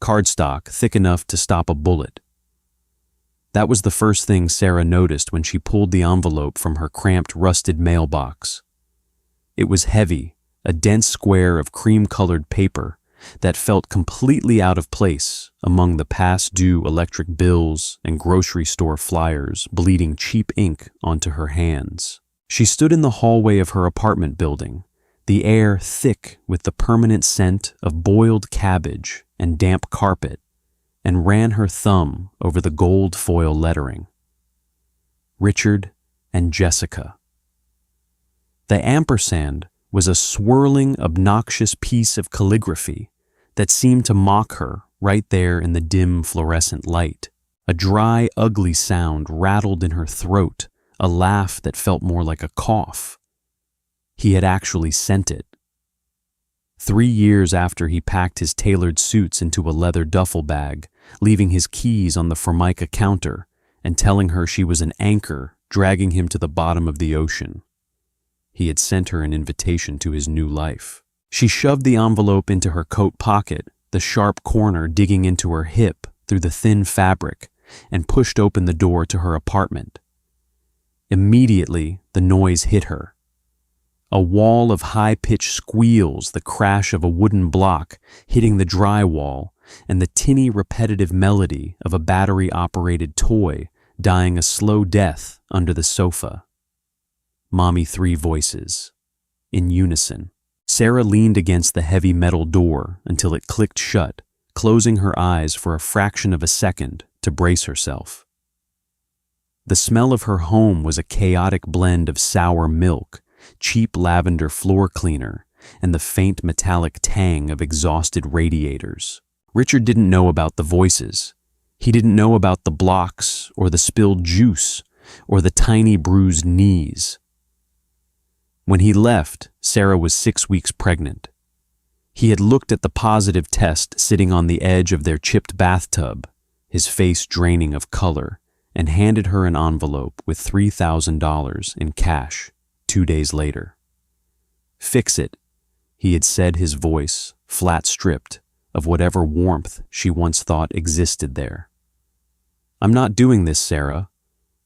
cardstock thick enough to stop a bullet. That was the first thing Sarah noticed when she pulled the envelope from her cramped, rusted mailbox. It was heavy, a dense square of cream-colored paper that felt completely out of place among the past-due electric bills and grocery store flyers bleeding cheap ink onto her hands. She stood in the hallway of her apartment building, the air thick with the permanent scent of boiled cabbage and damp carpet, and ran her thumb over the gold foil lettering. Richard and Jessica. The ampersand was a swirling, obnoxious piece of calligraphy that seemed to mock her right there in the dim fluorescent light. A dry, ugly sound rattled in her throat, a laugh that felt more like a cough. He had actually sent it. 3 years after he packed his tailored suits into a leather duffel bag, leaving his keys on the Formica counter and telling her she was an anchor dragging him to the bottom of the ocean. He had sent her an invitation to his new life. She shoved the envelope into her coat pocket, the sharp corner digging into her hip through the thin fabric, and pushed open the door to her apartment. Immediately, the noise hit her. A wall of high-pitched squeals, the crash of a wooden block hitting the drywall, and the tinny repetitive melody of a battery-operated toy dying a slow death under the sofa. Mommy, 3 voices. In unison. Sarah leaned against the heavy metal door until it clicked shut, closing her eyes for a fraction of a second to brace herself. The smell of her home was a chaotic blend of sour milk, cheap lavender floor cleaner, and the faint metallic tang of exhausted radiators. Richard didn't know about the voices. He didn't know about the blocks or the spilled juice or the tiny bruised knees. When he left, Sarah was 6 weeks pregnant. He had looked at the positive test sitting on the edge of their chipped bathtub, his face draining of color, and handed her an envelope with $3,000 in cash 2 days later. Fix it, he had said, his voice flat stripped of whatever warmth she once thought existed there. I'm not doing this, Sarah.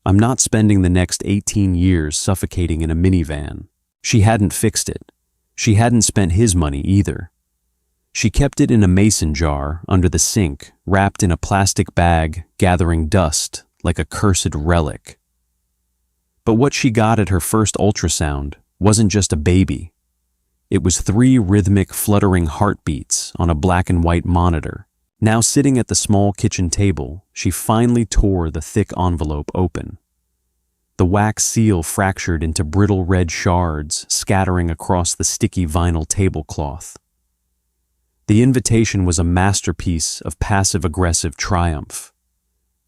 I'm not spending the next 18 years suffocating in a minivan. She hadn't fixed it. She hadn't spent his money either. She kept it in a mason jar under the sink, wrapped in a plastic bag, gathering dust like a cursed relic. But what she got at her first ultrasound wasn't just a baby. It was 3 rhythmic, fluttering heartbeats on a black and white monitor. Now sitting at the small kitchen table, she finally tore the thick envelope open. The wax seal fractured into brittle red shards, scattering across the sticky vinyl tablecloth. The invitation was a masterpiece of passive-aggressive triumph.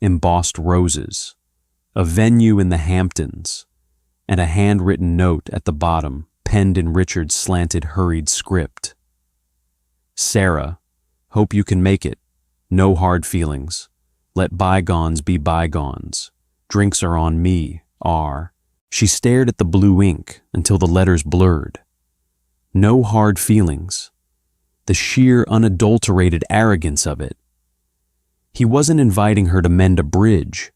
Embossed roses, a venue in the Hamptons, and a handwritten note at the bottom, penned in Richard's slanted, hurried script. Sarah, hope you can make it. No hard feelings. Let bygones be bygones. Drinks are on me. R. She stared at the blue ink until the letters blurred. No hard feelings. The sheer, unadulterated arrogance of it. He wasn't inviting her to mend a bridge.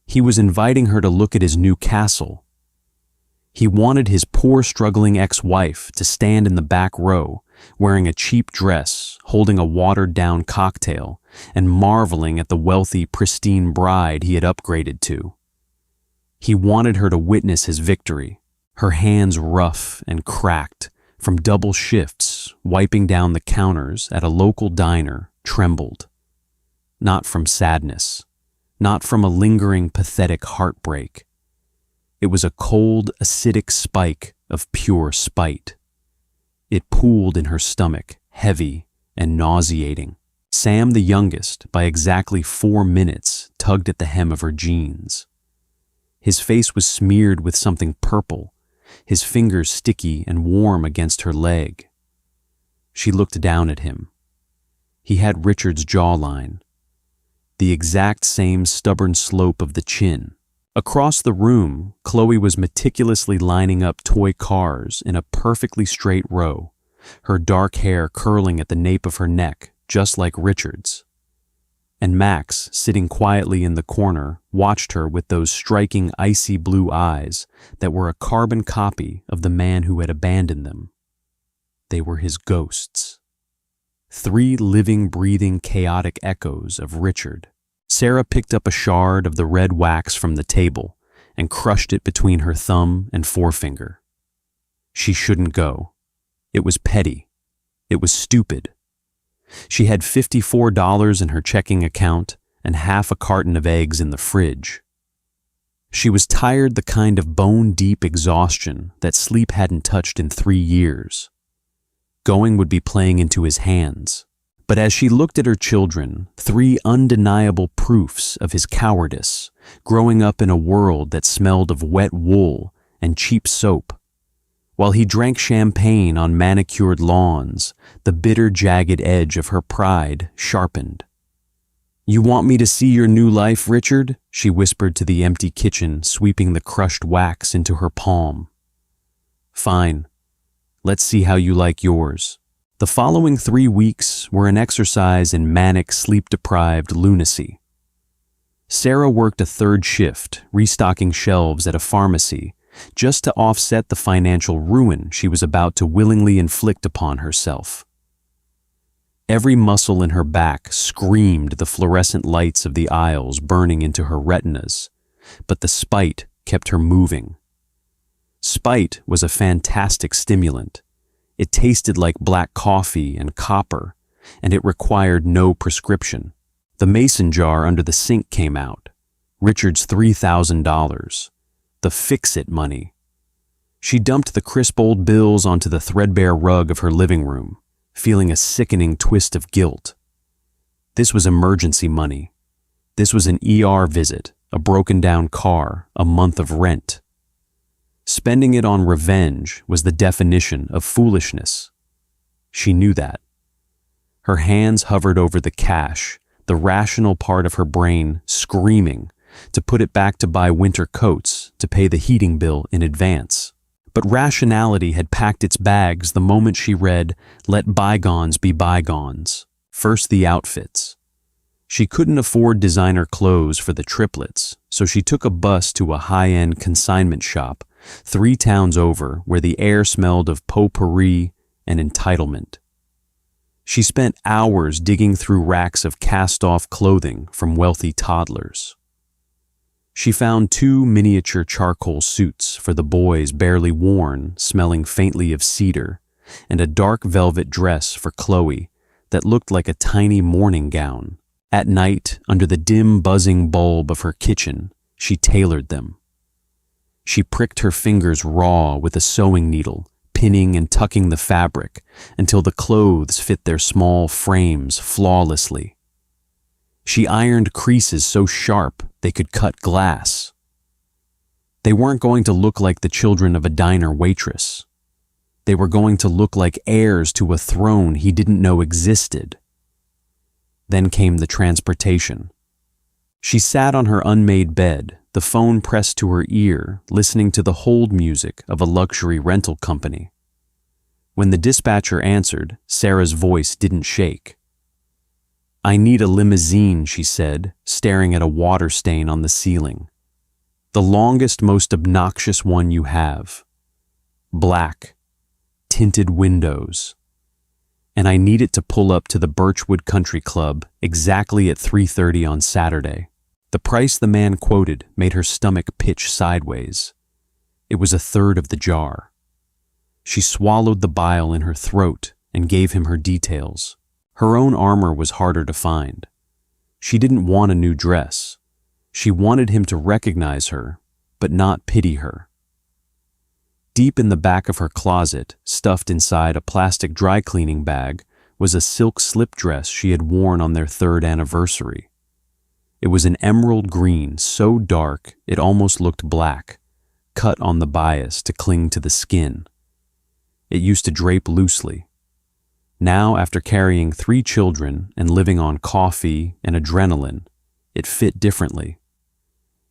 He was inviting her to look at his new castle. He wanted his poor, struggling ex-wife to stand in the back row, wearing a cheap dress, holding a watered-down cocktail, and marveling at the wealthy, pristine bride he had upgraded to. He wanted her to witness his victory, her hands rough and cracked from double shifts, wiping down the counters at a local diner, trembled. Not from sadness, not from a lingering, pathetic heartbreak. It was a cold, acidic spike of pure spite. It pooled in her stomach, heavy and nauseating. Sam, the youngest, by exactly 4 minutes, tugged at the hem of her jeans. His face was smeared with something purple, his fingers sticky and warm against her leg. She looked down at him. He had Richard's jawline, the exact same stubborn slope of the chin. Across the room, Chloe was meticulously lining up toy cars in a perfectly straight row, her dark hair curling at the nape of her neck just like Richard's. And Max, sitting quietly in the corner, watched her with those striking icy blue eyes that were a carbon copy of the man who had abandoned them. They were his ghosts. 3 living, breathing, chaotic echoes of Richard. Sarah picked up a shard of the red wax from the table and crushed it between her thumb and forefinger. She shouldn't go. It was petty. It was stupid. She had $54 in her checking account and half a carton of eggs in the fridge. She was tired, the kind of bone-deep exhaustion that sleep hadn't touched in 3 years. Going would be playing into his hands. But as she looked at her children, 3 undeniable proofs of his cowardice, growing up in a world that smelled of wet wool and cheap soap, while he drank champagne on manicured lawns, the bitter, jagged edge of her pride sharpened. "You want me to see your new life, Richard?" she whispered to the empty kitchen, sweeping the crushed wax into her palm. "Fine. Let's see how you like yours." The following 3 weeks were an exercise in manic, sleep-deprived lunacy. Sarah worked a 3rd shift, restocking shelves at a pharmacy, just to offset the financial ruin she was about to willingly inflict upon herself. Every muscle in her back screamed the fluorescent lights of the aisles burning into her retinas, but the spite kept her moving. Spite was a fantastic stimulant. It tasted like black coffee and copper, and it required no prescription. The mason jar under the sink came out, Richard's $3,000. The fix-it money. She dumped the crisp old bills onto the threadbare rug of her living room, feeling a sickening twist of guilt. This was emergency money. This was an ER visit, a broken-down car, a month of rent. Spending it on revenge was the definition of foolishness. She knew that. Her hands hovered over the cash, the rational part of her brain screaming to put it back to buy winter coats, to pay the heating bill in advance. But rationality had packed its bags the moment she read, "Let bygones be bygones." First, the outfits. She couldn't afford designer clothes for the triplets, so she took a bus to a high-end consignment shop 3 towns over where the air smelled of potpourri and entitlement. She spent hours digging through racks of cast-off clothing from wealthy toddlers. She found 2 miniature charcoal suits for the boys barely worn, smelling faintly of cedar, and a dark velvet dress for Chloe that looked like a tiny morning gown. At night, under the dim buzzing bulb of her kitchen, she tailored them. She pricked her fingers raw with a sewing needle, pinning and tucking the fabric until the clothes fit their small frames flawlessly. She ironed creases so sharp they could cut glass. They weren't going to look like the children of a diner waitress. They were going to look like heirs to a throne he didn't know existed. Then came the transportation. She sat on her unmade bed, the phone pressed to her ear, listening to the hold music of a luxury rental company. When the dispatcher answered, Sarah's voice didn't shake. "I need a limousine," she said, staring at a water stain on the ceiling. "The longest, most obnoxious one you have. Black. Tinted windows. And I need it to pull up to the Birchwood Country Club exactly at 3:30 on Saturday." The price the man quoted made her stomach pitch sideways. It was 1/3 of the jar. She swallowed the bile in her throat and gave him her details. Her own armor was harder to find. She didn't want a new dress. She wanted him to recognize her, but not pity her. Deep in the back of her closet, stuffed inside a plastic dry cleaning bag, was a silk slip dress she had worn on their 3rd anniversary. It was an emerald green, so dark it almost looked black, cut on the bias to cling to the skin. It used to drape loosely. Now, after carrying 3 children and living on coffee and adrenaline, it fit differently.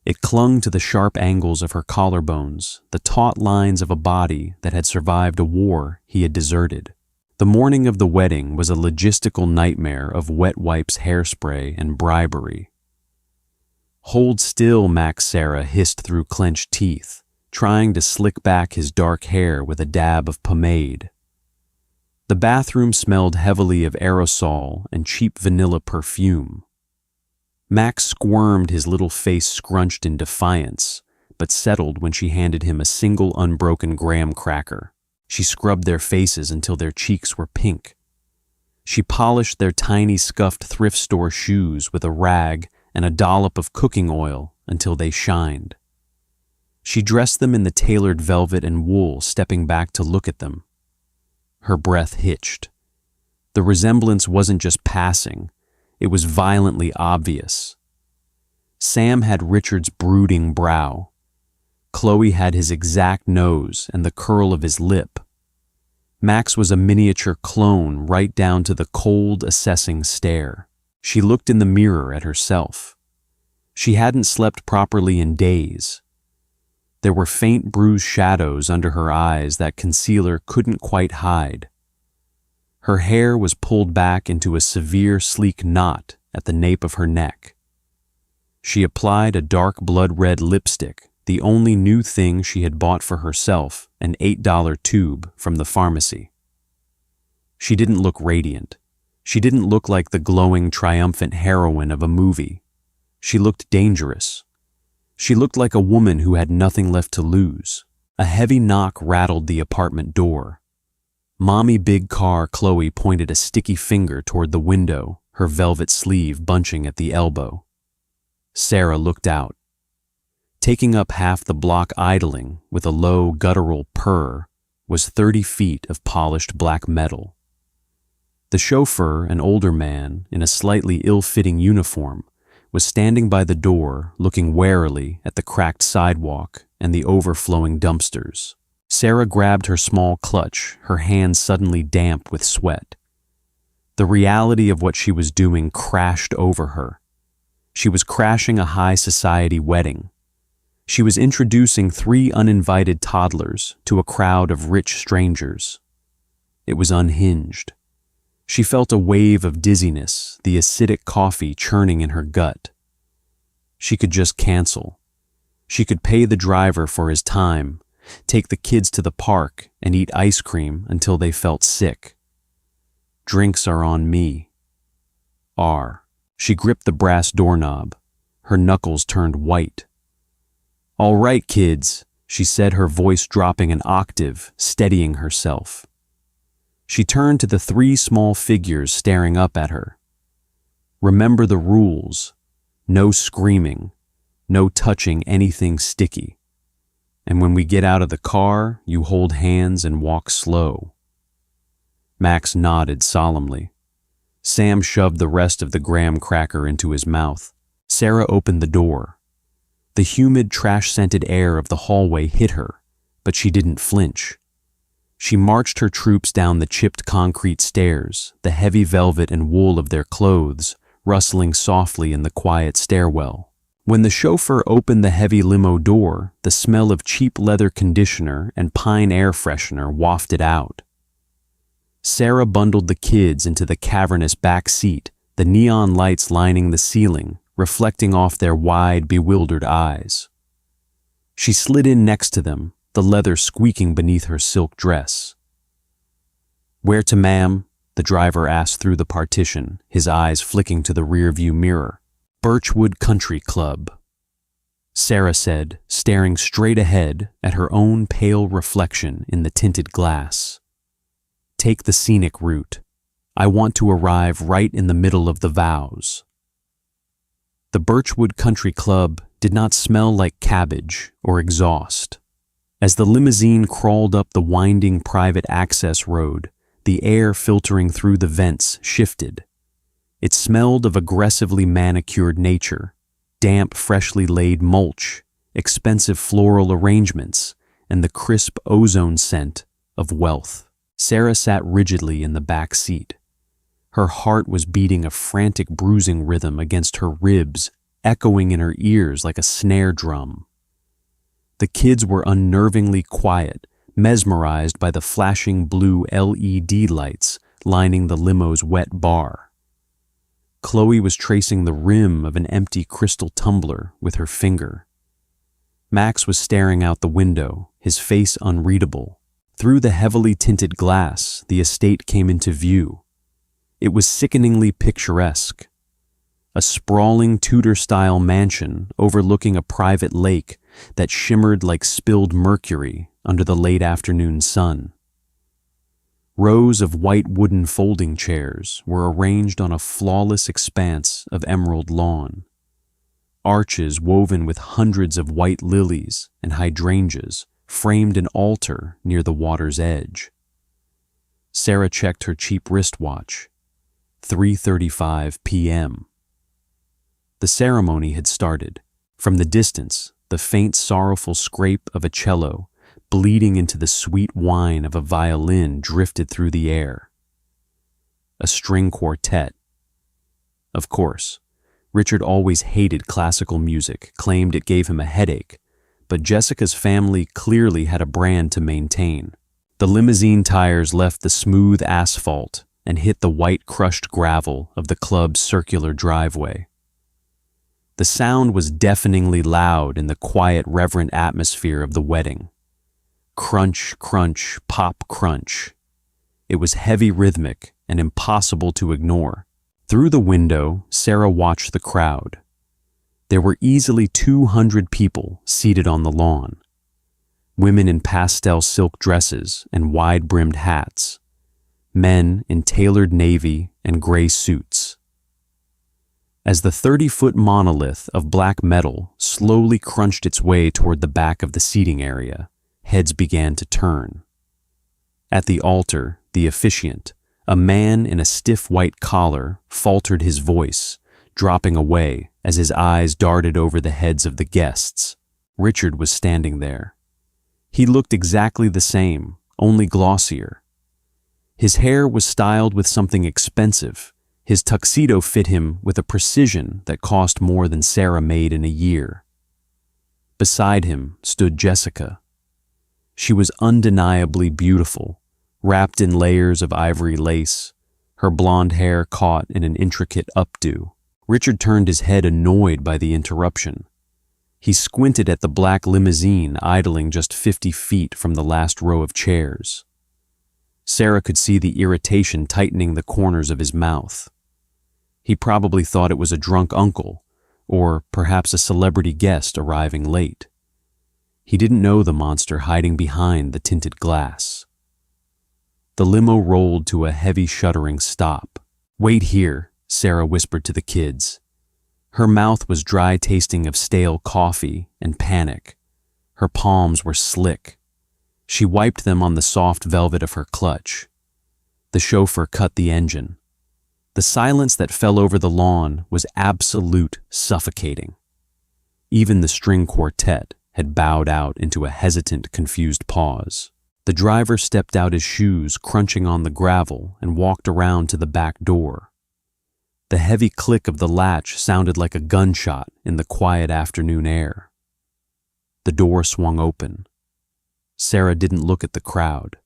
It clung to the sharp angles of her collarbones, the taut lines of a body that had survived a war he had deserted. The morning of the wedding was a logistical nightmare of wet wipes, hairspray, and bribery. "Hold still," Max Sarah hissed through clenched teeth, trying to slick back his dark hair with a dab of pomade. The bathroom smelled heavily of aerosol and cheap vanilla perfume. Max squirmed, his little face scrunched in defiance, but settled when she handed him a single unbroken graham cracker. She scrubbed their faces until their cheeks were pink. She polished their tiny scuffed thrift store shoes with a rag and a dollop of cooking oil until they shined. She dressed them in the tailored velvet and wool, stepping back to look at them. Her breath hitched. The resemblance wasn't just passing, it was violently obvious. Sam had Richard's brooding brow. Chloe had his exact nose and the curl of his lip. Max was a miniature clone, right down to the cold, assessing stare. She looked in the mirror at herself. She hadn't slept properly in days. There were faint bruised shadows under her eyes that concealer couldn't quite hide. Her hair was pulled back into a severe, sleek knot at the nape of her neck. She applied a dark blood-red lipstick, the only new thing she had bought for herself, an $8 tube from the pharmacy. She didn't look radiant. She didn't look like the glowing, triumphant heroine of a movie. She looked dangerous. She looked like a woman who had nothing left to lose. A heavy knock rattled the apartment door. Mommy Big Car Chloe pointed a sticky finger toward the window, her velvet sleeve bunching at the elbow. Sarah looked out. Taking up half the block idling with a low, guttural purr was 30 feet of polished black metal. The chauffeur, an older man in a slightly ill-fitting uniform, was standing by the door looking warily at the cracked sidewalk and the overflowing dumpsters. Sarah grabbed her small clutch, her hands suddenly damp with sweat. The reality of what she was doing crashed over her. She was crashing a high society wedding. She was introducing 3 uninvited toddlers to a crowd of rich strangers. It was unhinged. She felt a wave of dizziness, the acidic coffee churning in her gut. She could just cancel. She could pay the driver for his time, take the kids to the park, and eat ice cream until they felt sick. Drinks are on me. She gripped the brass doorknob. Her knuckles turned white. "All right, kids," she said, her voice dropping an octave, steadying herself. She turned to the 3 small figures staring up at her. "Remember the rules. No screaming. No touching anything sticky. And when we get out of the car, you hold hands and walk slow." Max nodded solemnly. Sam shoved the rest of the graham cracker into his mouth. Sarah opened the door. The humid, trash-scented air of the hallway hit her, but she didn't flinch. She marched her troops down the chipped concrete stairs, the heavy velvet and wool of their clothes rustling softly in the quiet stairwell. When the chauffeur opened the heavy limo door, the smell of cheap leather conditioner and pine air freshener wafted out. Sarah bundled the kids into the cavernous back seat, the neon lights lining the ceiling, reflecting off their wide, bewildered eyes. She slid in next to them, the leather squeaking beneath her silk dress. "Where to, ma'am?" the driver asked through the partition, his eyes flicking to the rearview mirror. "Birchwood Country Club," Sarah said, staring straight ahead at her own pale reflection in the tinted glass. "Take the scenic route. I want to arrive right in the middle of the vows." The Birchwood Country Club did not smell like cabbage or exhaust. As the limousine crawled up the winding private access road, the air filtering through the vents shifted. It smelled of aggressively manicured nature, damp, freshly laid mulch, expensive floral arrangements, and the crisp ozone scent of wealth. Sarah sat rigidly in the back seat. Her heart was beating a frantic bruising rhythm against her ribs, echoing in her ears like a snare drum. The kids were unnervingly quiet, mesmerized by the flashing blue LED lights lining the limo's wet bar. Chloe was tracing the rim of an empty crystal tumbler with her finger. Max was staring out the window, his face unreadable. Through the heavily tinted glass, the estate came into view. It was sickeningly picturesque. A sprawling Tudor-style mansion overlooking a private lake that shimmered like spilled mercury under the late afternoon sun. Rows of white wooden folding chairs were arranged on a flawless expanse of emerald lawn. Arches woven with hundreds of white lilies and hydrangeas framed an altar near the water's edge. Sarah checked her cheap wristwatch. 3:35 p.m. The ceremony had started. From the distance, the faint sorrowful scrape of a cello bleeding into the sweet whine of a violin drifted through the air. A string quartet. Of course, Richard always hated classical music, claimed it gave him a headache, but Jessica's family clearly had a brand to maintain. The limousine tires left the smooth asphalt and hit the white crushed gravel of the club's circular driveway. The sound was deafeningly loud in the quiet, reverent atmosphere of the wedding. Crunch, crunch, pop, crunch. It was heavy, rhythmic, and impossible to ignore. Through the window, Sarah watched the crowd. There were easily 200 people seated on the lawn. Women in pastel silk dresses and wide-brimmed hats. Men in tailored navy and gray suits. As the 30-foot monolith of black metal slowly crunched its way toward the back of the seating area, heads began to turn. At the altar, the officiant, a man in a stiff white collar, faltered his voice, dropping away as his eyes darted over the heads of the guests. Richard was standing there. He looked exactly the same, only glossier. His hair was styled with something expensive. His tuxedo fit him with a precision that cost more than Sarah made in a year. Beside him stood Jessica. She was undeniably beautiful, wrapped in layers of ivory lace, her blonde hair caught in an intricate updo. Richard turned his head, annoyed by the interruption. He squinted at the black limousine idling just 50 feet from the last row of chairs. Sarah could see the irritation tightening the corners of his mouth. He probably thought it was a drunk uncle, or perhaps a celebrity guest arriving late. He didn't know the monster hiding behind the tinted glass. The limo rolled to a heavy, shuddering stop. "Wait here," Sarah whispered to the kids. Her mouth was dry, tasting of stale coffee and panic. Her palms were slick. She wiped them on the soft velvet of her clutch. The chauffeur cut the engine. The silence that fell over the lawn was absolute, suffocating. Even the string quartet had bowed out into a hesitant, confused pause. The driver stepped out, his shoes crunching on the gravel, and walked around to the back door. The heavy click of the latch sounded like a gunshot in the quiet afternoon air. The door swung open. Sarah didn't look at the crowd.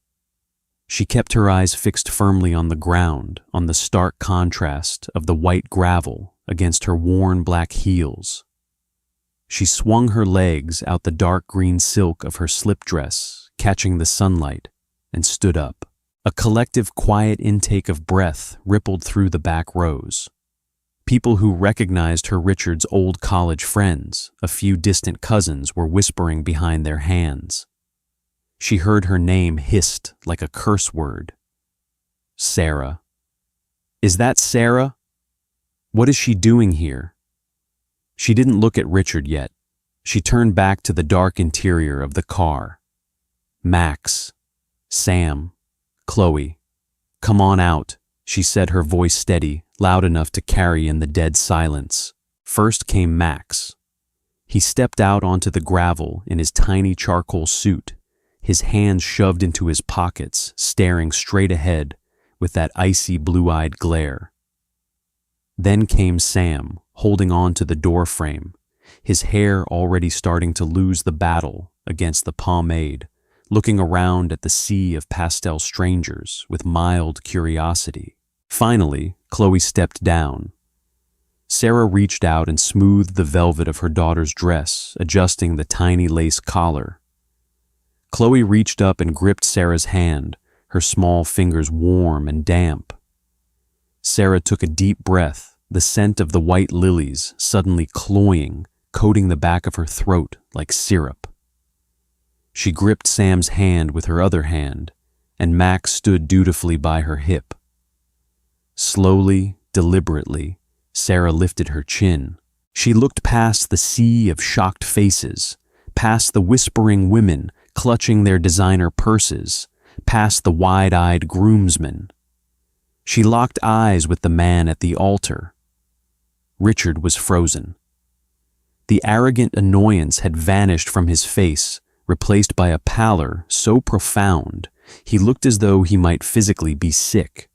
She kept her eyes fixed firmly on the ground, on the stark contrast of the white gravel against her worn black heels. She swung her legs out the dark green silk of her slip dress, catching the sunlight, and stood up. A collective quiet intake of breath rippled through the back rows. People who recognized her Richard's old college friends, a few distant cousins, were whispering behind their hands. She heard her name hissed like a curse word. Sarah. Is that Sarah? What is she doing here? She didn't look at Richard yet. She turned back to the dark interior of the car. Max, Sam, Chloe. Come on out, she said, her voice steady, loud enough to carry in the dead silence. First came Max. He stepped out onto the gravel in his tiny charcoal suit, his hands shoved into his pockets, staring straight ahead with that icy blue-eyed glare. Then came Sam, holding on to the door frame, his hair already starting to lose the battle against the pomade, looking around at the sea of pastel strangers with mild curiosity. Finally, Chloe stepped down. Sarah reached out and smoothed the velvet of her daughter's dress, adjusting the tiny lace collar. Chloe reached up and gripped Sarah's hand, her small fingers warm and damp. Sarah took a deep breath, the scent of the white lilies suddenly cloying, coating the back of her throat like syrup. She gripped Sam's hand with her other hand, and Max stood dutifully by her hip. Slowly, deliberately, Sarah lifted her chin. She looked past the sea of shocked faces, past the whispering women clutching their designer purses, past the wide-eyed groomsmen. She locked eyes with the man at the altar. Richard was frozen. The arrogant annoyance had vanished from his face, replaced by a pallor so profound he looked as though he might physically be sick.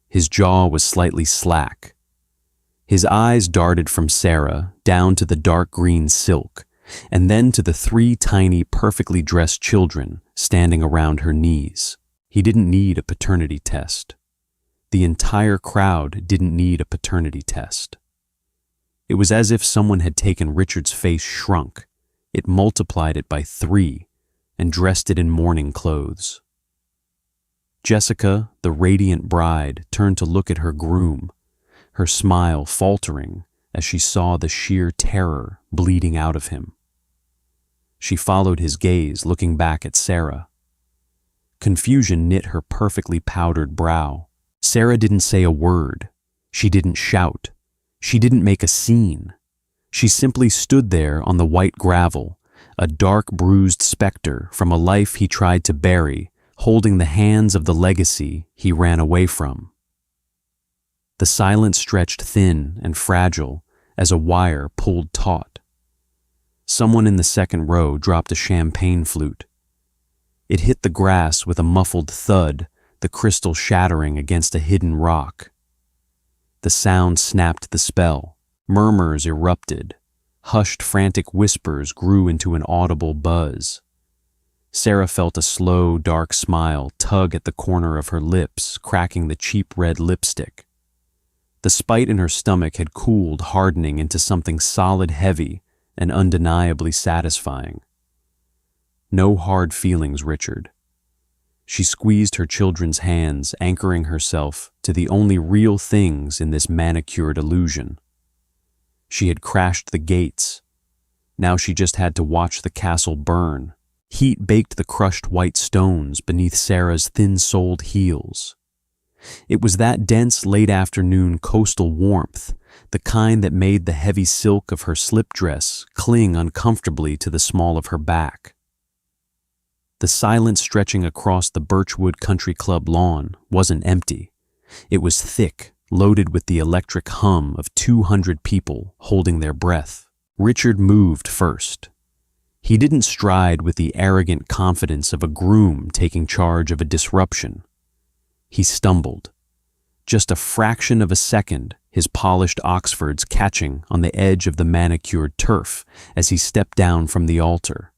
His jaw was slightly slack. His eyes darted from Sarah down to the dark green silk, and then to the 3 tiny, perfectly dressed children standing around her knees. He didn't need a paternity test. The entire crowd didn't need a paternity test. It was as if someone had taken Richard's face shrunk, it multiplied it by 3, and dressed it in mourning clothes. Jessica, the radiant bride, turned to look at her groom, her smile faltering as she saw the sheer terror bleeding out of him. She followed his gaze, looking back at Sarah. Confusion knit her perfectly powdered brow. Sarah didn't say a word. She didn't shout. She didn't make a scene. She simply stood there on the white gravel, a dark, bruised specter from a life he tried to bury, holding the hands of the legacy he ran away from. The silence stretched thin and fragile as a wire pulled taut. Someone in the second row dropped a champagne flute. It hit the grass with a muffled thud, the crystal shattering against a hidden rock. The sound snapped the spell. Murmurs erupted. Hushed, frantic whispers grew into an audible buzz. Sarah felt a slow, dark smile tug at the corner of her lips, cracking the cheap red lipstick. The spite in her stomach had cooled, hardening into something solid, heavy, and undeniably satisfying. No hard feelings, Richard. She squeezed her children's hands, anchoring herself to the only real things in this manicured illusion. She had crashed the gates. Now she just had to watch the castle burn. Heat baked the crushed white stones beneath Sarah's thin-soled heels. It was that dense late-afternoon coastal warmth, the kind that made the heavy silk of her slip dress cling uncomfortably to the small of her back. The silence stretching across the Birchwood Country Club lawn wasn't empty. It was thick, loaded with the electric hum of 200 people holding their breath. Richard moved first. He didn't stride with the arrogant confidence of a groom taking charge of a disruption. He stumbled. Just a fraction of a second, his polished Oxfords catching on the edge of the manicured turf as he stepped down from the altar.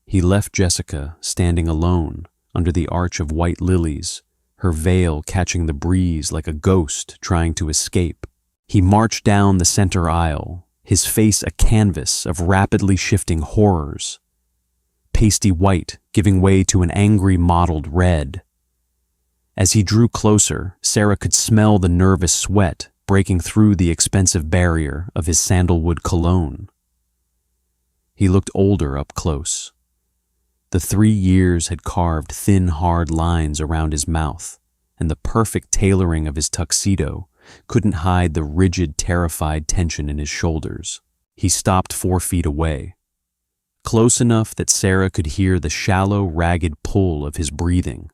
He left Jessica standing alone under the arch of white lilies, her veil catching the breeze like a ghost trying to escape. He marched down the center aisle, his face a canvas of rapidly shifting horrors. Pasty white giving way to an angry mottled red. As he drew closer, Sarah could smell the nervous sweat breaking through the expensive barrier of his sandalwood cologne. He looked older up close. The 3 years had carved thin, hard lines around his mouth, and the perfect tailoring of his tuxedo couldn't hide the rigid, terrified tension in his shoulders. He stopped 4 feet away, close enough that Sarah could hear the shallow, ragged pull of his breathing.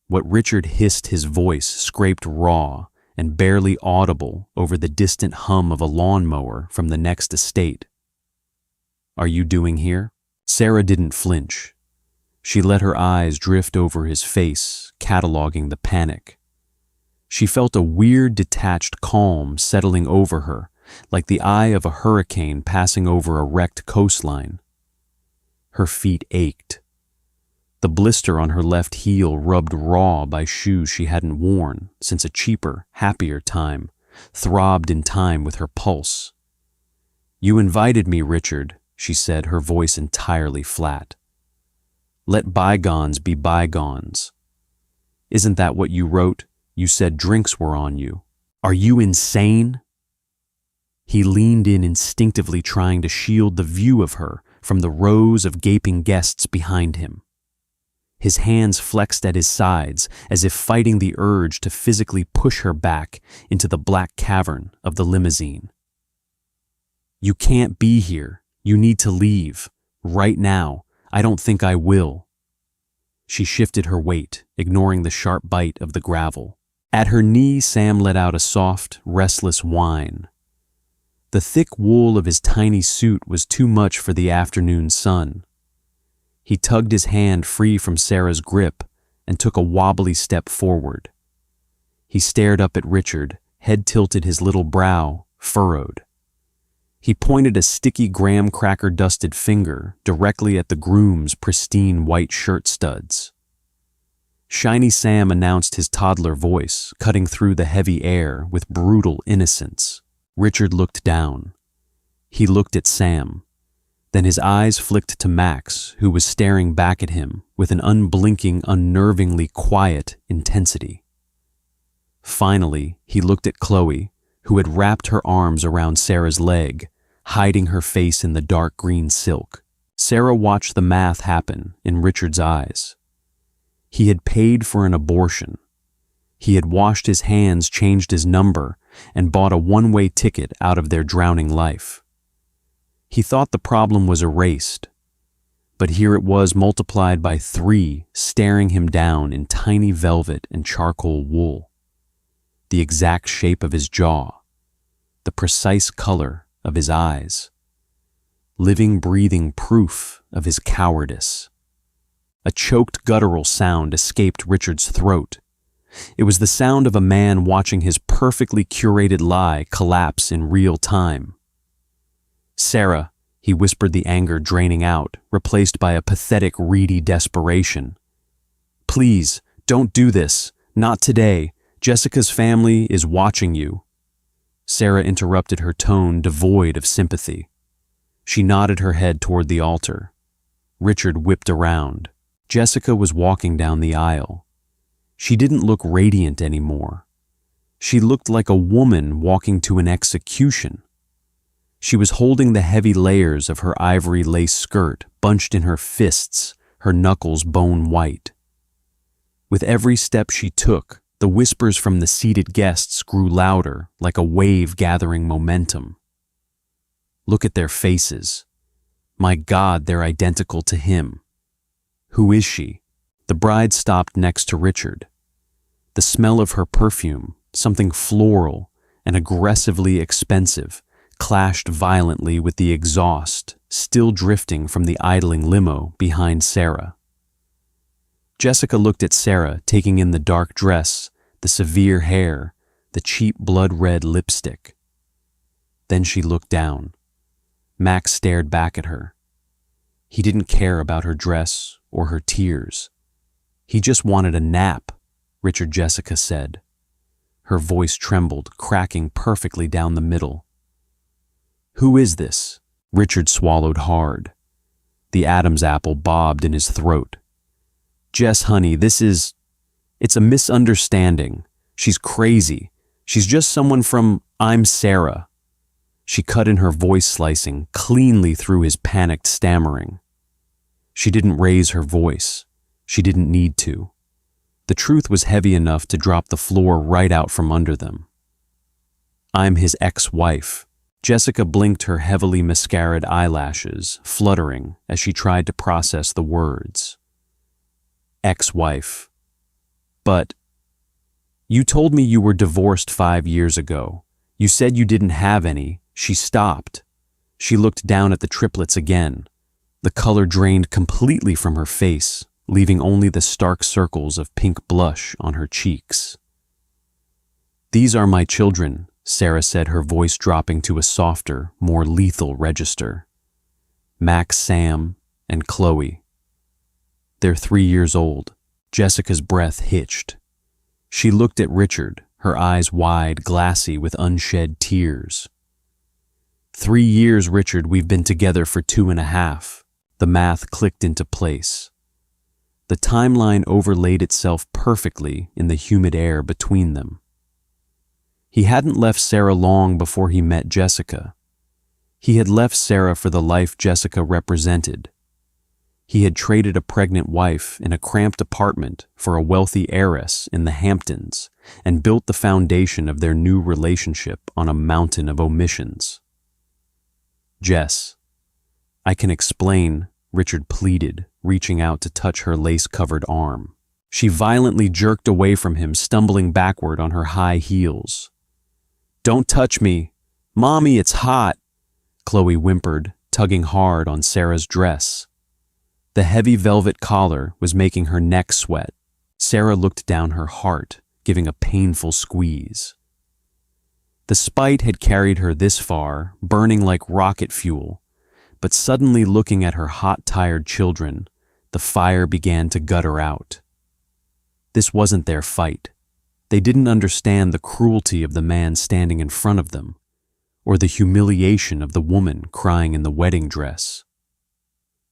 What Richard hissed, his voice scraped raw and barely audible over the distant hum of a lawnmower from the next estate. "Are you doing here?" Sarah didn't flinch. She let her eyes drift over his face, cataloging the panic. She felt a weird, detached calm settling over her, like the eye of a hurricane passing over a wrecked coastline. Her feet ached. The blister on her left heel rubbed raw by shoes she hadn't worn since a cheaper, happier time, throbbed in time with her pulse. "You invited me, Richard," she said, her voice entirely flat. "Let bygones be bygones. Isn't that what you wrote? You said drinks were on you. Are you insane?" He leaned in instinctively, trying to shield the view of her from the rows of gaping guests behind him. His hands flexed at his sides as if fighting the urge to physically push her back into the black cavern of the limousine. "You can't be here. You need to leave. Right now. I don't think I will." She shifted her weight, ignoring the sharp bite of the gravel. At her knee, Sam let out a soft, restless whine. The thick wool of his tiny suit was too much for the afternoon sun. He tugged his hand free from Sarah's grip and took a wobbly step forward. He stared up at Richard, head tilted, his little brow furrowed. He pointed a sticky graham cracker-dusted finger directly at the groom's pristine white shirt studs. Shiny Sam announced, his toddler voice cutting through the heavy air with brutal innocence. Richard looked down. He looked at Sam. Then his eyes flicked to Max, who was staring back at him with an unblinking, unnervingly quiet intensity. Finally, he looked at Chloe, who had wrapped her arms around Sarah's leg, hiding her face in the dark green silk. Sarah watched the math happen in Richard's eyes. He had paid for an abortion. He had washed his hands, changed his number, and bought a one-way ticket out of their drowning life. He thought the problem was erased, but here it was multiplied by 3, staring him down in tiny velvet and charcoal wool. The exact shape of his jaw, the precise color of his eyes, living, breathing proof of his cowardice. A choked, guttural sound escaped Richard's throat. It was the sound of a man watching his perfectly curated lie collapse in real time. "Sarah," he whispered, the anger draining out, replaced by a pathetic, reedy desperation. "Please, don't do this. Not today. Jessica's family is watching you." Sarah interrupted, her tone devoid of sympathy. She nodded her head toward the altar. Richard whipped around. Jessica was walking down the aisle. She didn't look radiant anymore. She looked like a woman walking to an execution. She was holding the heavy layers of her ivory lace skirt bunched in her fists, her knuckles bone white. With every step she took, the whispers from the seated guests grew louder, like a wave gathering momentum. "Look at their faces. My God, they're identical to him. Who is she?" The bride stopped next to Richard. The smell of her perfume, something floral and aggressively expensive, clashed violently with the exhaust still drifting from the idling limo behind Sarah. Jessica looked at Sarah, taking in the dark dress, the severe hair, the cheap blood-red lipstick. Then she looked down. Max stared back at her. He didn't care about her dress or her tears. He just wanted a nap, Richard. Jessica said. Her voice trembled, cracking perfectly down the middle. "Who is this?" Richard swallowed hard. The Adam's apple bobbed in his throat. "Jess, honey, it's a misunderstanding. She's crazy. She's just someone from I'm Sarah." She cut in, her voice slicing cleanly through his panicked stammering. She didn't raise her voice. She didn't need to. The truth was heavy enough to drop the floor right out from under them. "I'm his ex-wife." Jessica blinked, her heavily mascaraed eyelashes fluttering as she tried to process the words. "Ex-wife. But you told me you were divorced 5 years ago. You said you didn't have any." She stopped. She looked down at the triplets again. The color drained completely from her face, leaving only the stark circles of pink blush on her cheeks. "These are my children," Sarah said, her voice dropping to a softer, more lethal register. "Max, Sam, and Chloe. They're 3 years old. Jessica's breath hitched. She looked at Richard, her eyes wide, glassy with unshed tears. 3 years, Richard, we've been together for 2.5. The math clicked into place. The timeline overlaid itself perfectly in the humid air between them. He hadn't left Sarah long before he met Jessica. He had left Sarah for the life Jessica represented. He had traded a pregnant wife in a cramped apartment for a wealthy heiress in the Hamptons and built the foundation of their new relationship on a mountain of omissions. Jess, I can explain, Richard pleaded, reaching out to touch her lace-covered arm. She violently jerked away from him, stumbling backward on her high heels. Don't touch me. Mommy, it's hot, Chloe whimpered, tugging hard on Sarah's dress. The heavy velvet collar was making her neck sweat. Sarah looked down her heart, giving a painful squeeze. The spite had carried her this far, burning like rocket fuel, but suddenly looking at her hot, tired children, the fire began to gutter out. This wasn't their fight. They didn't understand the cruelty of the man standing in front of them, or the humiliation of the woman crying in the wedding dress.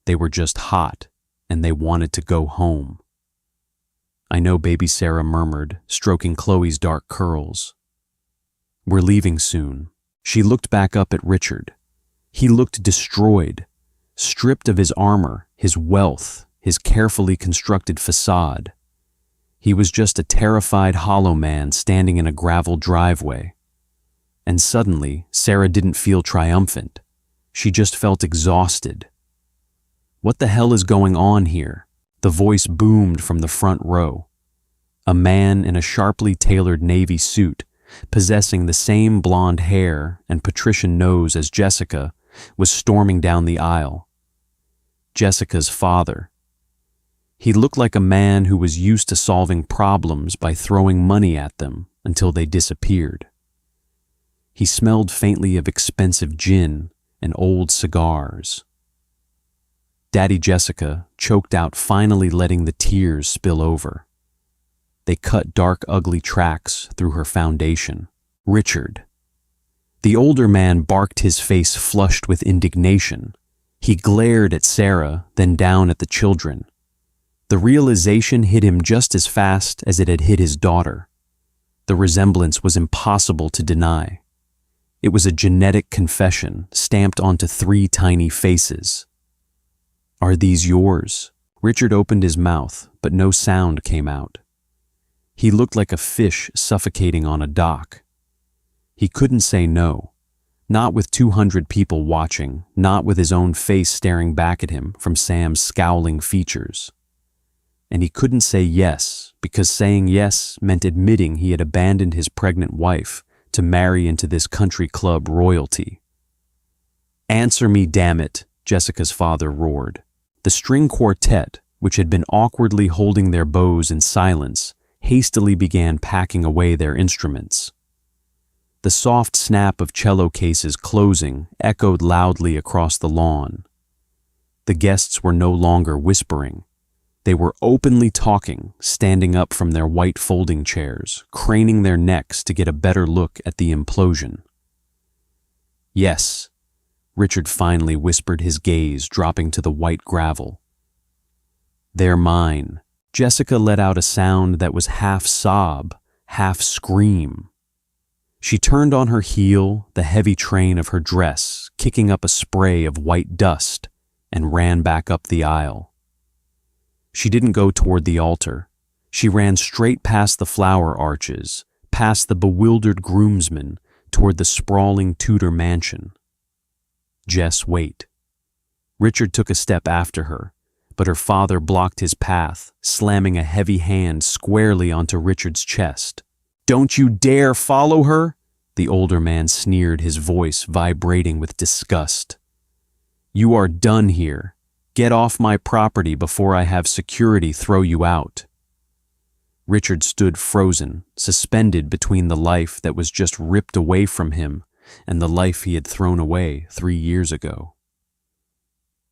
They were just hot, and they wanted to go home. I know, baby Sarah murmured, stroking Chloe's dark curls. We're leaving soon. She looked back up at Richard. He looked destroyed, stripped of his armor, his wealth, his carefully constructed facade. He was just a terrified hollow man standing in a gravel driveway. And suddenly, Sarah didn't feel triumphant. She just felt exhausted. What the hell is going on here? The voice boomed from the front row. A man in a sharply tailored navy suit, possessing the same blonde hair and patrician nose as Jessica, was storming down the aisle. Jessica's father. He looked like a man who was used to solving problems by throwing money at them until they disappeared. He smelled faintly of expensive gin and old cigars. Daddy Jessica choked out, finally letting the tears spill over. They cut dark, ugly tracks through her foundation. Richard. The older man barked, his face flushed with indignation. He glared at Sarah, then down at the children. The realization hit him just as fast as it had hit his daughter. The resemblance was impossible to deny. It was a genetic confession stamped onto 3 tiny faces. Are these yours? Richard opened his mouth, but no sound came out. He looked like a fish suffocating on a dock. He couldn't say no, not with 200 people watching, not with his own face staring back at him from Sam's scowling features. And he couldn't say yes, because saying yes meant admitting he had abandoned his pregnant wife to marry into this country club royalty. Answer me, damn it, Jessica's father roared. The string quartet, which had been awkwardly holding their bows in silence, hastily began packing away their instruments. The soft snap of cello cases closing echoed loudly across the lawn. The guests were no longer whispering. They were openly talking, standing up from their white folding chairs, craning their necks to get a better look at the implosion. Yes, Richard finally whispered, his gaze dropping to the white gravel. They're mine. Jessica let out a sound that was half sob, half scream. She turned on her heel, the heavy train of her dress kicking up a spray of white dust, and ran back up the aisle. She didn't go toward the altar. She ran straight past the flower arches, past the bewildered groomsmen, toward the sprawling Tudor mansion. Jess, wait. Richard took a step after her, but her father blocked his path, slamming a heavy hand squarely onto Richard's chest. Don't you dare follow her, the older man sneered, his voice vibrating with disgust. You are done here. Get off my property before I have security throw you out. Richard stood frozen, suspended between the life that was just ripped away from him and the life he had thrown away 3 years ago.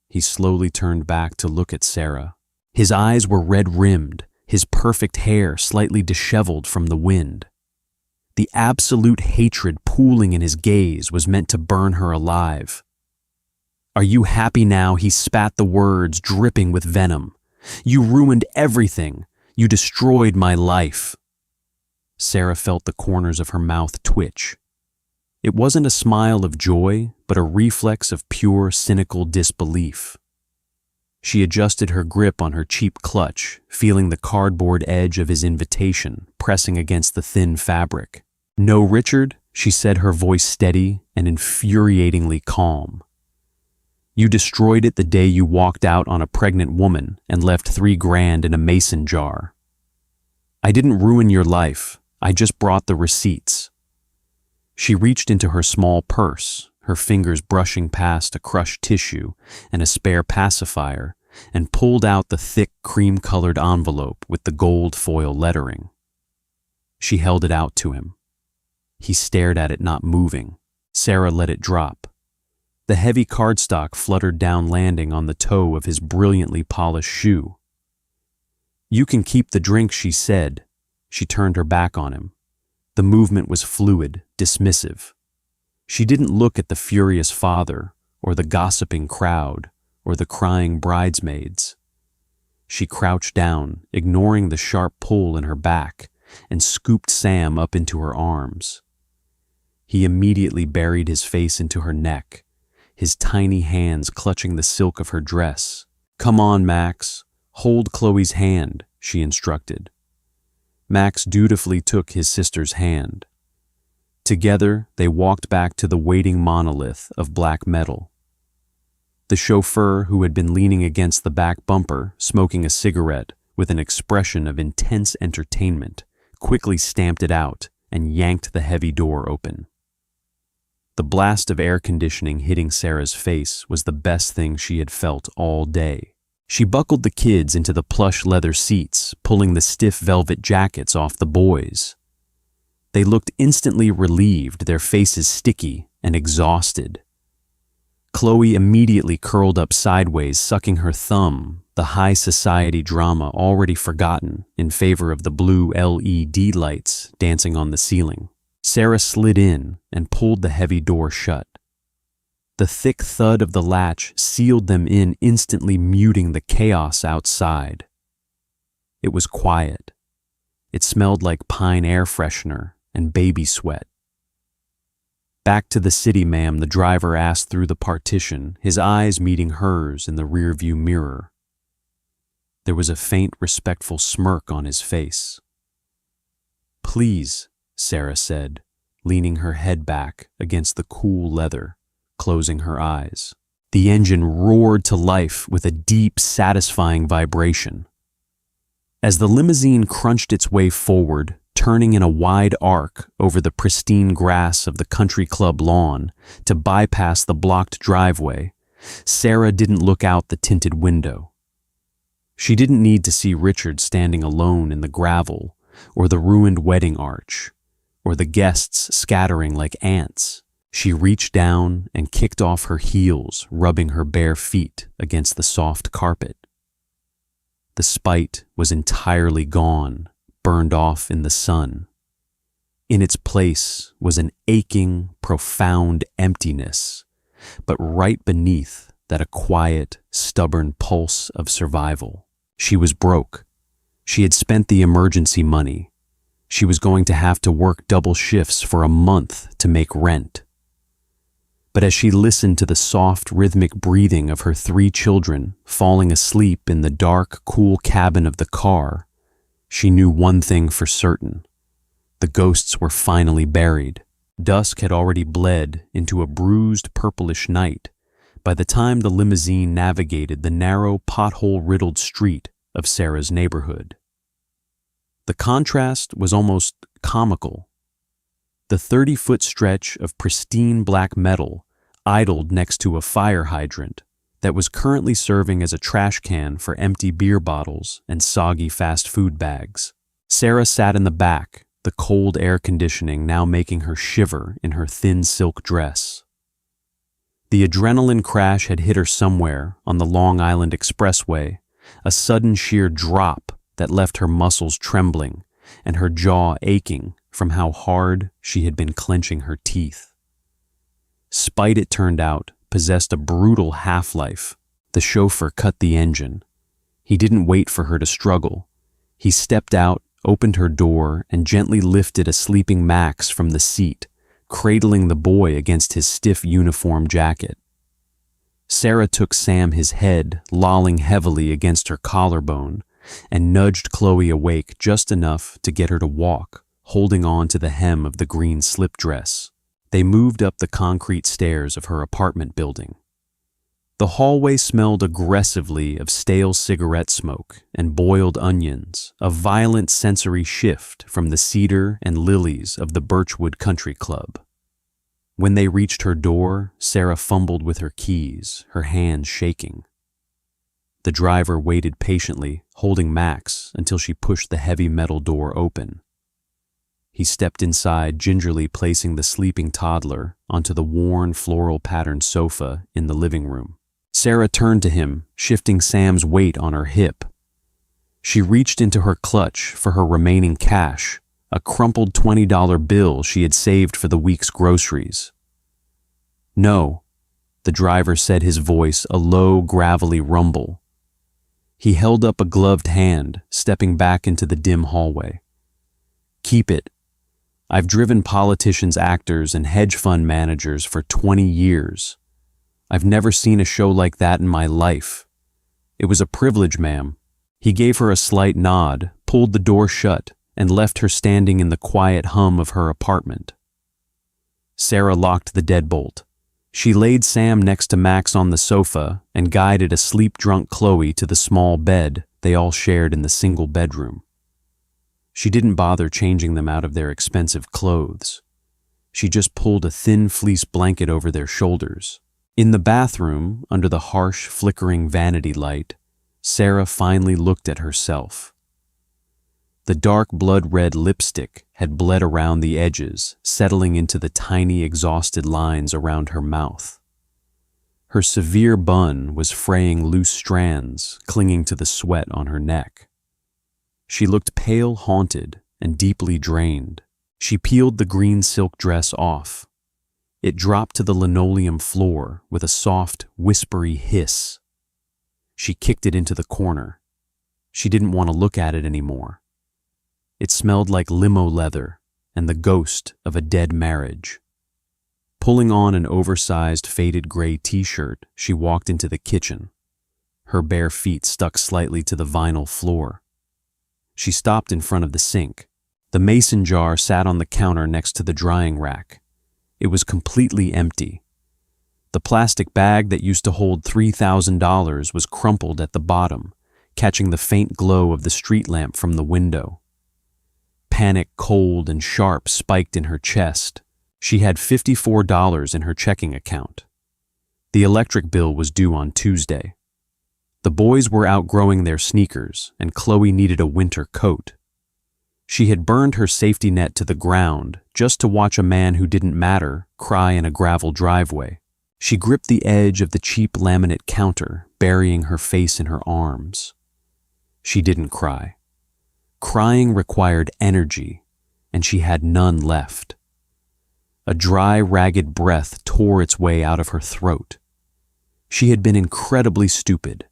He slowly turned back to look at Sarah. His eyes were red-rimmed, his perfect hair slightly disheveled from the wind. The absolute hatred pooling in his gaze was meant to burn her alive. "Are you happy now?" He spat the words, dripping with venom. "You ruined everything. You destroyed my life." Sarah felt the corners of her mouth twitch. It wasn't a smile of joy, but a reflex of pure, cynical disbelief. She adjusted her grip on her cheap clutch, feeling the cardboard edge of his invitation pressing against the thin fabric. "No, Richard," she said, her voice steady and infuriatingly calm. "You destroyed it the day you walked out on a pregnant woman and left $3,000 in a mason jar. I didn't ruin your life. I just brought the receipts." She reached into her small purse, her fingers brushing past a crushed tissue and a spare pacifier, and pulled out the thick cream-colored envelope with the gold foil lettering. She held it out to him. He stared at it, not moving. Sarah let it drop. The heavy cardstock fluttered down, landing on the toe of his brilliantly polished shoe. "You can keep the drink," she said. She turned her back on him. The movement was fluid, dismissive. She didn't look at the furious father, or the gossiping crowd, or the crying bridesmaids. She crouched down, ignoring the sharp pull in her back, and scooped Sam up into her arms. He immediately buried his face into her neck, his tiny hands clutching the silk of her dress. "Come on, Max. Hold Chloe's hand," she instructed. Max dutifully took his sister's hand. Together, they walked back to the waiting monolith of black metal. The chauffeur, who had been leaning against the back bumper, smoking a cigarette with an expression of intense entertainment, quickly stamped it out and yanked the heavy door open. The blast of air conditioning hitting Sarah's face was the best thing she had felt all day. She buckled the kids into the plush leather seats, pulling the stiff velvet jackets off the boys. They looked instantly relieved, their faces sticky and exhausted. Chloe immediately curled up sideways, sucking her thumb, the high society drama already forgotten in favor of the blue LED lights dancing on the ceiling. Sarah slid in and pulled the heavy door shut. The thick thud of the latch sealed them in, instantly muting the chaos outside. It was quiet. It smelled like pine air freshener and baby sweat. "Back to the city, ma'am," the driver asked through the partition, his eyes meeting hers in the rearview mirror. There was a faint, respectful smirk on his face. "Please," Sarah said, leaning her head back against the cool leather, closing her eyes. The engine roared to life with a deep, satisfying vibration. As the limousine crunched its way forward, turning in a wide arc over the pristine grass of the country club lawn to bypass the blocked driveway, Sarah didn't look out the tinted window. She didn't need to see Richard standing alone in the gravel, or the ruined wedding arch, or the guests scattering like ants. She reached down and kicked off her heels, rubbing her bare feet against the soft carpet. The spite was entirely gone, burned off in the sun. In its place was an aching, profound emptiness, but right beneath that a quiet, stubborn pulse of survival. She was broke. She had spent the emergency money. She was going to have to work double shifts for a month to make rent. But as she listened to the soft, rhythmic breathing of her 3 children falling asleep in the dark, cool cabin of the car, she knew one thing for certain. The ghosts were finally buried. Dusk had already bled into a bruised, purplish night by the time the limousine navigated the narrow, pothole-riddled street of Sarah's neighborhood. The contrast was almost comical. The 30-foot stretch of pristine black metal idled next to a fire hydrant that was currently serving as a trash can for empty beer bottles and soggy fast food bags. Sarah sat in the back, the cold air conditioning now making her shiver in her thin silk dress. The adrenaline crash had hit her somewhere on the Long Island Expressway, a sudden sheer drop that left her muscles trembling and her jaw aching from how hard she had been clenching her teeth. Spite, it turned out, possessed a brutal half-life. The chauffeur cut the engine. He didn't wait for her to struggle. He stepped out, opened her door, and gently lifted a sleeping Max from the seat, cradling the boy against his stiff uniform jacket. Sarah took Sam his head, lolling heavily against her collarbone, and nudged Chloe awake just enough to get her to walk, holding on to the hem of the green slip dress. They moved up the concrete stairs of her apartment building. The hallway smelled aggressively of stale cigarette smoke and boiled onions, a violent sensory shift from the cedar and lilies of the Birchwood Country Club. When they reached her door, Sarah fumbled with her keys, her hands shaking. The driver waited patiently, holding Max until she pushed the heavy metal door open. He stepped inside, gingerly placing the sleeping toddler onto the worn floral-patterned sofa in the living room. Sarah turned to him, shifting Sam's weight on her hip. She reached into her clutch for her remaining cash, a crumpled $20 bill she had saved for the week's groceries. "No," the driver said, his voice a low, gravelly rumble. He held up a gloved hand, stepping back into the dim hallway. "Keep it. I've driven politicians, actors, and hedge fund managers for 20 years. I've never seen a show like that in my life. It was a privilege, ma'am." He gave her a slight nod, pulled the door shut, and left her standing in the quiet hum of her apartment. Sarah locked the deadbolt. She laid Sam next to Max on the sofa and guided a sleep-drunk Chloe to the small bed they all shared in the single bedroom. She didn't bother changing them out of their expensive clothes. She just pulled a thin fleece blanket over their shoulders. In the bathroom, under the harsh, flickering vanity light, Sarah finally looked at herself. The dark blood-red lipstick had bled around the edges, settling into the tiny, exhausted lines around her mouth. Her severe bun was fraying loose strands, clinging to the sweat on her neck. She looked pale, haunted, and deeply drained. She peeled the green silk dress off. It dropped to the linoleum floor with a soft, whispery hiss. She kicked it into the corner. She didn't want to look at it anymore. It smelled like limo leather and the ghost of a dead marriage. Pulling on an oversized, faded gray t-shirt, she walked into the kitchen. Her bare feet stuck slightly to the vinyl floor. She stopped in front of the sink. The mason jar sat on the counter next to the drying rack. It was completely empty. The plastic bag that used to hold $3,000 was crumpled at the bottom, catching the faint glow of the street lamp from the window. Panic, cold and sharp, spiked in her chest. She had $54 in her checking account. The electric bill was due on Tuesday. The boys were outgrowing their sneakers, and Chloe needed a winter coat. She had burned her safety net to the ground just to watch a man who didn't matter cry in a gravel driveway. She gripped the edge of the cheap laminate counter, burying her face in her arms. She didn't cry. Crying required energy, and she had none left. A dry, ragged breath tore its way out of her throat. She had been incredibly stupid.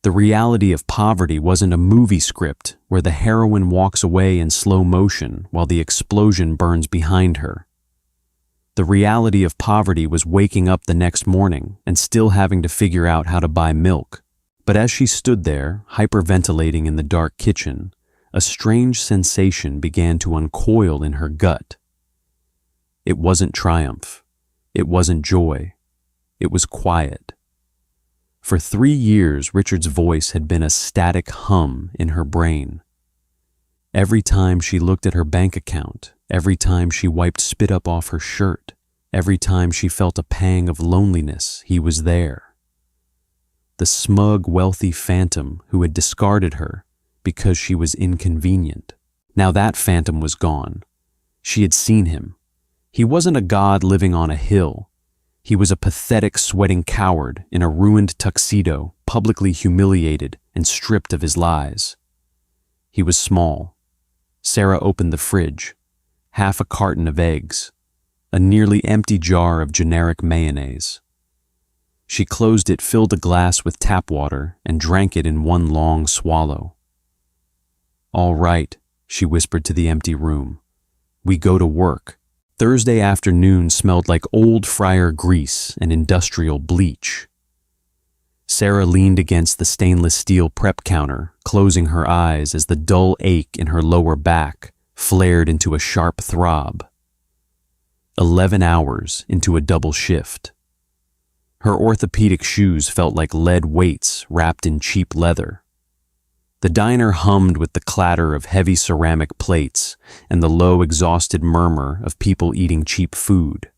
The reality of poverty wasn't a movie script where the heroine walks away in slow motion while the explosion burns behind her. The reality of poverty was waking up the next morning and still having to figure out how to buy milk. But as she stood there, hyperventilating in the dark kitchen, a strange sensation began to uncoil in her gut. It wasn't triumph. It wasn't joy. It was quiet. For 3 years, Richard's voice had been a static hum in her brain. Every time she looked at her bank account, every time she wiped spit up off her shirt, every time she felt a pang of loneliness, he was there. The smug, wealthy phantom who had discarded her because she was inconvenient. Now that phantom was gone. She had seen him. He wasn't a god living on a hill. He was a pathetic, sweating coward in a ruined tuxedo, publicly humiliated and stripped of his lies. He was small. Sarah opened the fridge. Half a carton of eggs. A nearly empty jar of generic mayonnaise. She closed it, filled a glass with tap water, and drank it in one long swallow. "All right," she whispered to the empty room. "We go to work." Thursday afternoon smelled like old fryer grease and industrial bleach. Sarah leaned against the stainless steel prep counter, closing her eyes as the dull ache in her lower back flared into a sharp throb. 11 hours into a double shift. Her orthopedic shoes felt like lead weights wrapped in cheap leather. The diner hummed with the clatter of heavy ceramic plates and the low, exhausted murmur of people eating cheap food.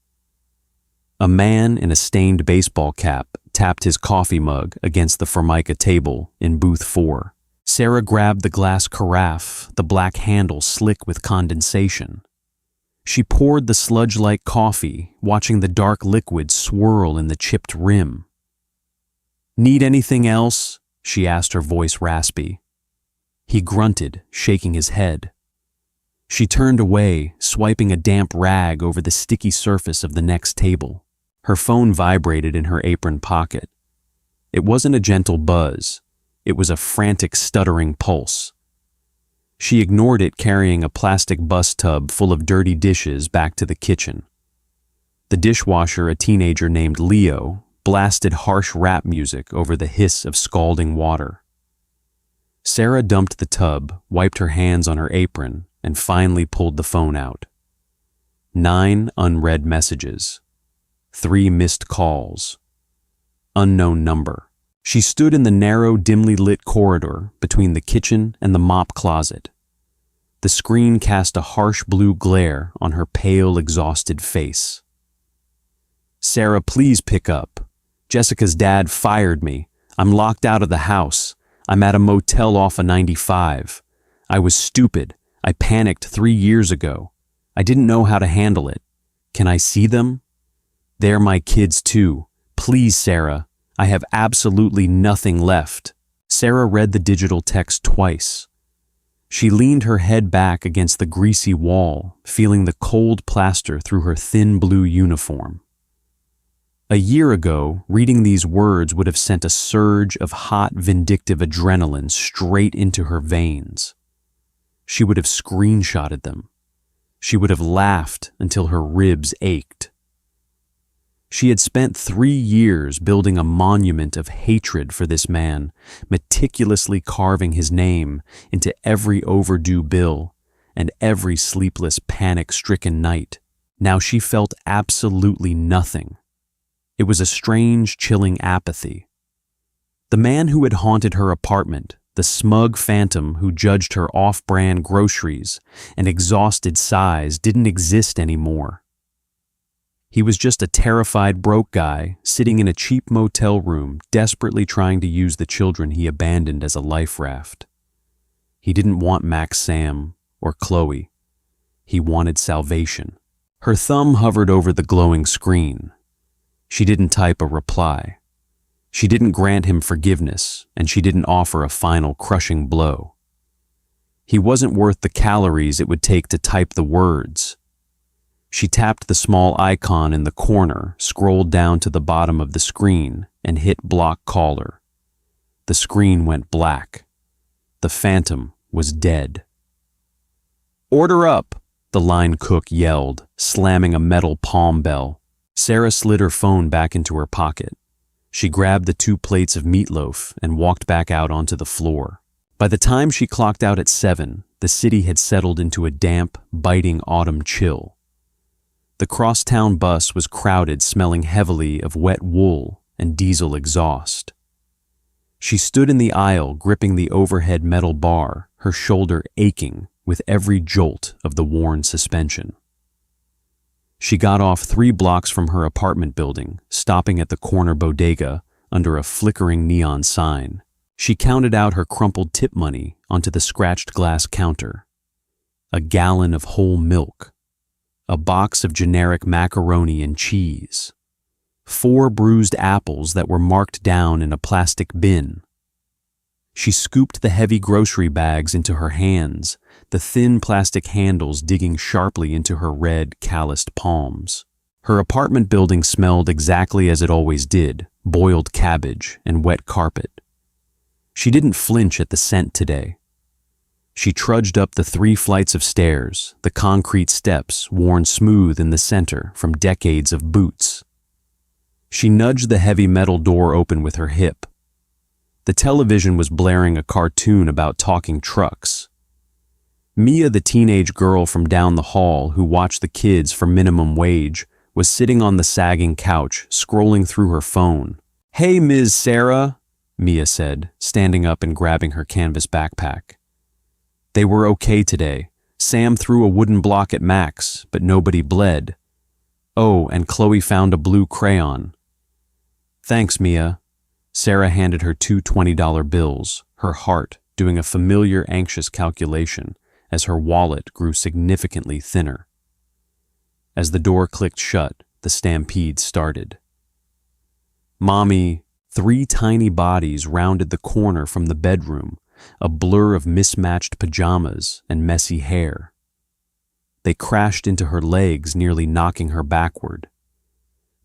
A man in a stained baseball cap tapped his coffee mug against the Formica table in booth 4. Sarah grabbed the glass carafe, the black handle slick with condensation. She poured the sludge-like coffee, watching the dark liquid swirl in the chipped rim. "Need anything else?" she asked, her voice raspy. He grunted, shaking his head. She turned away, swiping a damp rag over the sticky surface of the next table. Her phone vibrated in her apron pocket. It wasn't a gentle buzz. It was a frantic, stuttering pulse. She ignored it, carrying a plastic bus tub full of dirty dishes back to the kitchen. The dishwasher, a teenager named Leo, blasted harsh rap music over the hiss of scalding water. Sarah dumped the tub, wiped her hands on her apron, and finally pulled the phone out. 9 unread messages. 3 missed calls. Unknown number. She stood in the narrow, dimly lit corridor between the kitchen and the mop closet. The screen cast a harsh blue glare on her pale, exhausted face. "Sarah, please pick up. Jessica's dad fired me. I'm locked out of the house. I'm at a motel off a 95. I was stupid. I panicked 3 years ago. I didn't know how to handle it. Can I see them? They're my kids too. Please, Sarah. I have absolutely nothing left." Sarah read the digital text twice. She leaned her head back against the greasy wall, feeling the cold plaster through her thin blue uniform. A year ago, reading these words would have sent a surge of hot, vindictive adrenaline straight into her veins. She would have screenshotted them. She would have laughed until her ribs ached. She had spent 3 years building a monument of hatred for this man, meticulously carving his name into every overdue bill and every sleepless, panic-stricken night. Now she felt absolutely nothing. It was a strange, chilling apathy. The man who had haunted her apartment, the smug phantom who judged her off-brand groceries and exhausted sighs, didn't exist anymore. He was just a terrified, broke guy sitting in a cheap motel room, desperately trying to use the children he abandoned as a life raft. He didn't want Max, Sam, or Chloe. He wanted salvation. Her thumb hovered over the glowing screen. She didn't type a reply. She didn't grant him forgiveness, and she didn't offer a final crushing blow. He wasn't worth the calories it would take to type the words. She tapped the small icon in the corner, scrolled down to the bottom of the screen, and hit block caller. The screen went black. The phantom was dead. "Order up," the line cook yelled, slamming a metal palm bell. Sarah slid her phone back into her pocket. She grabbed the 2 plates of meatloaf and walked back out onto the floor. By the time she clocked out at 7, the city had settled into a damp, biting autumn chill. The crosstown bus was crowded, smelling heavily of wet wool and diesel exhaust. She stood in the aisle, gripping the overhead metal bar, her shoulder aching with every jolt of the worn suspension. She got off 3 blocks from her apartment building, stopping at the corner bodega under a flickering neon sign. She counted out her crumpled tip money onto the scratched glass counter. A gallon of whole milk. A box of generic macaroni and cheese. 4 bruised apples that were marked down in a plastic bin. She scooped the heavy grocery bags into her hands, the thin plastic handles digging sharply into her red, calloused palms. Her apartment building smelled exactly as it always did, boiled cabbage and wet carpet. She didn't flinch at the scent today. She trudged up the 3 flights of stairs, the concrete steps worn smooth in the center from decades of boots. She nudged the heavy metal door open with her hip. The television was blaring a cartoon about talking trucks. Mia, the teenage girl from down the hall who watched the kids for minimum wage, was sitting on the sagging couch, scrolling through her phone. "Hey, Ms. Sarah," Mia said, standing up and grabbing her canvas backpack. They were okay today. Sam threw a wooden block at Max, but nobody bled. Oh, and Chloe found a blue crayon. "Thanks, Mia." Sarah handed her 2 $20 bills, her heart doing a familiar anxious calculation as her wallet grew significantly thinner. As the door clicked shut, the stampede started. "Mommy," 3 tiny bodies rounded the corner from the bedroom, a blur of mismatched pajamas and messy hair. They crashed into her legs, nearly knocking her backward.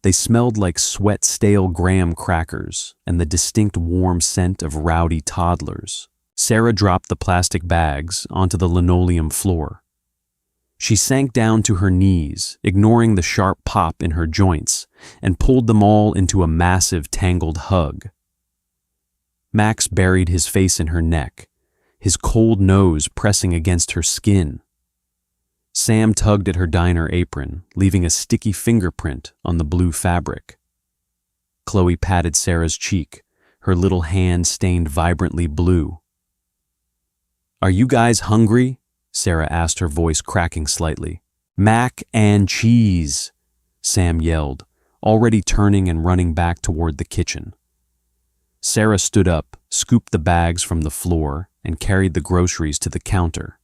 They smelled like sweat-stale graham crackers and the distinct warm scent of rowdy toddlers. Sarah dropped the plastic bags onto the linoleum floor. She sank down to her knees, ignoring the sharp pop in her joints, and pulled them all into a massive, tangled hug. Max buried his face in her neck, his cold nose pressing against her skin. Sam tugged at her diner apron, leaving a sticky fingerprint on the blue fabric. Chloe patted Sarah's cheek, her little hand stained vibrantly blue. "Are you guys hungry?" Sarah asked, her voice cracking slightly. "Mac and cheese," Sam yelled, already turning and running back toward the kitchen. Sarah stood up, scooped the bags from the floor, and carried the groceries to the counter.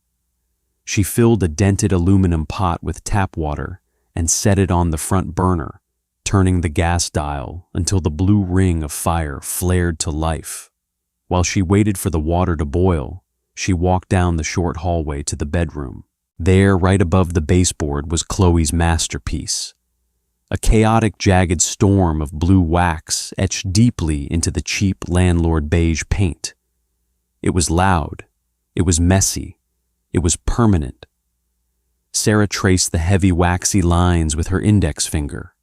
She filled a dented aluminum pot with tap water and set it on the front burner, turning the gas dial until the blue ring of fire flared to life. While she waited for the water to boil, she walked down the short hallway to the bedroom. There, right above the baseboard, was Chloe's masterpiece. A chaotic, jagged storm of blue wax etched deeply into the cheap landlord beige paint. It was loud. It was messy. It was permanent. Sarah traced the heavy, waxy lines with her index finger.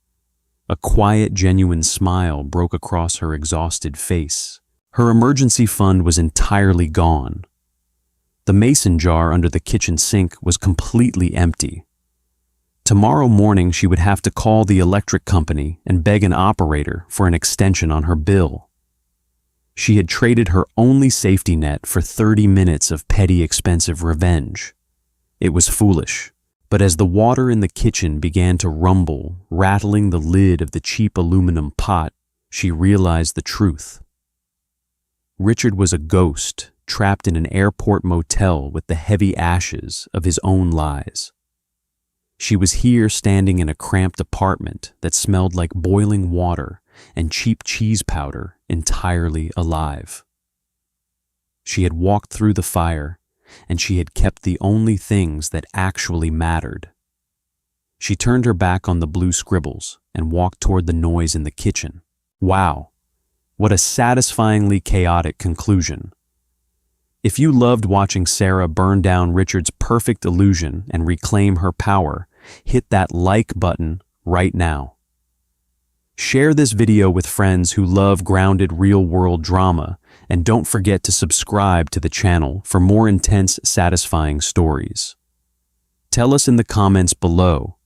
A quiet, genuine smile broke across her exhausted face. Her emergency fund was entirely gone. The mason jar under the kitchen sink was completely empty. Tomorrow morning she would have to call the electric company and beg an operator for an extension on her bill. She had traded her only safety net for 30 minutes of petty, expensive revenge. It was foolish, but as the water in the kitchen began to rumble, rattling the lid of the cheap aluminum pot, she realized the truth. Richard was a ghost, trapped in an airport motel with the heavy ashes of his own lies. She was here standing in a cramped apartment that smelled like boiling water and cheap cheese powder, entirely alive. She had walked through the fire, and she had kept the only things that actually mattered. She turned her back on the blue scribbles and walked toward the noise in the kitchen. Wow, what a satisfyingly chaotic conclusion. If you loved watching Sarah burn down Richard's perfect illusion and reclaim her power, hit that like button right now. Share this video with friends who love grounded real-world drama, and don't forget to subscribe to the channel for more intense, satisfying stories. Tell us in the comments below,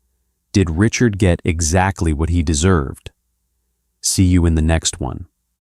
did Richard get exactly what he deserved? See you in the next one.